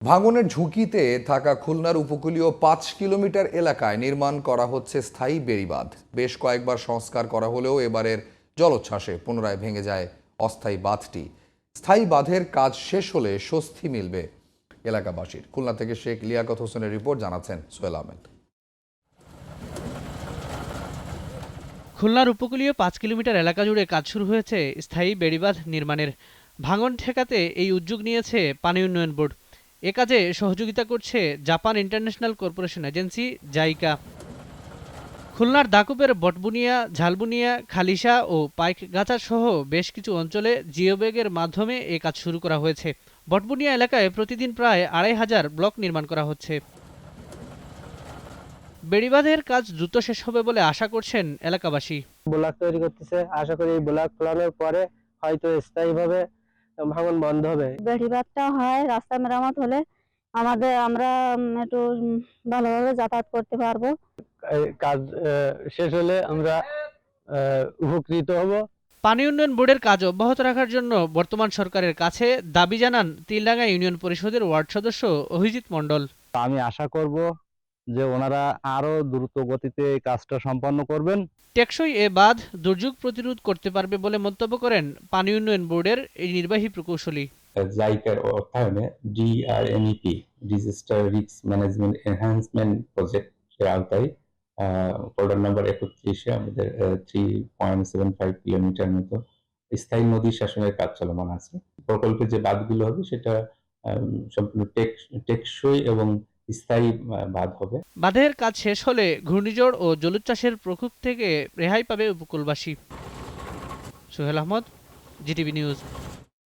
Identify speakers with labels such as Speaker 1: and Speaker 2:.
Speaker 1: ভাঙনের ঝুঁকিতে থাকা খুলনার উপকূলীয় ৫ কিলোমিটার এলাকায় নির্মাণ করা হচ্ছে স্থায়ী বেড়িবাঁধ। বেশ কয়েকবার সংস্কার করা হলেও এবারের জলোচ্ছ্বাসে পুনরায় ভেঙে যায় অস্থায়ী বাঁধটি। স্থায়ী বাঁধের কাজ শেষ হলে স্বস্তি মিলবে এলাকাবাসীর। খুলনা থেকে শেখ লিয়াকত হোসেনের রিপোর্ট, জানাচ্ছেন সোহেল আহমেদ।
Speaker 2: খুলনার উপকূলীয় ৫ কিলোমিটার এলাকা জুড়ে কাজ শুরু হয়েছে স্থায়ী বেড়িবাঁধ নির্মাণের। ভাঙন ঠেকাতে এই উদ্যোগ নিয়েছে পানি উন্নয়ন বোর্ড। এ কাজে সহযোগিতা করছে Japan international corporation agency JICA. খুলনার দাকুবের বটবুনিয়া, ঝালবুনিয়া, খালিশা ও পাইকগাছা সহ বেশ কিছু অঞ্চলে জিওব্যাগের মাধ্যমে এ কাজ শুরু করা হয়েছে। বটবুনিয়া এলাকায় প্রতিদিন প্রায় ২৫০০ ব্লক নির্মাণ করা হচ্ছে। বেড়িবাঁধের কাজ দ্রুত শেষ হবে বলে আশা করছেন এলাকাবাসী।
Speaker 3: ব্লক তৈরি করতেছে, আশা করি এই ব্লক খোলানোর পরে হয়তো স্থায়ীভাবে ভাঙন বন্ধ হবে।
Speaker 4: বেড়িবাঁধটা হয়, রাস্তা মেরামত হলে আমরা একটু ভালোভাবে যাতায়াত করতে পারবো।
Speaker 3: কাজ শেষ হলে আমরা উপকৃত হব।
Speaker 2: পানি উন্নয়ন বোর্ডের কাজ অব্যাহত রাখার জন্য বর্তমান সরকারের কাছে দাবি জানান তিলডাঙ্গা ইউনিয়ন পরিষদের ওয়ার্ড সদস্য অভিজিৎ মণ্ডল।
Speaker 5: আমি আশা করব যে ওনারা আরো দ্রুত গতিতে এই কাজটা সম্পন্ন করবেন।
Speaker 2: টেকসই এ বাঁধ দুর্যোগ প্রতিরোধ করতে পারবে বলে মন্তব্য করেন পানি উন্নয়ন বোর্ডের এই নির্বাহী প্রকৌশলী।
Speaker 6: জাইকার অর্থায়নে ডিআরএমইপি ডিজাস্টার রিস্ক ম্যানেজমেন্ট এনহ্যান্সমেন্ট প্রজেক্টের আওতায় ফোল্ডার নাম্বার ৩১-এ আমাদের 3.75 কিলোমিটার মতো স্থায়ী নদী শাসনের কাজ চলমান আছে। প্রকল্পে যে বাঁধগুলো হবে সেটা সম্পূর্ণ টেকসই এবং স্থায়ী বাঁধ হবে।
Speaker 2: বাঁধের কাজ শেষ হলে ঘূর্ণিঝড় ও জলোচ্ছ্বাসের প্রকোপ থেকে রেহাই পাবে উপকূলবাসী। Sohel Ahmed, GTV news.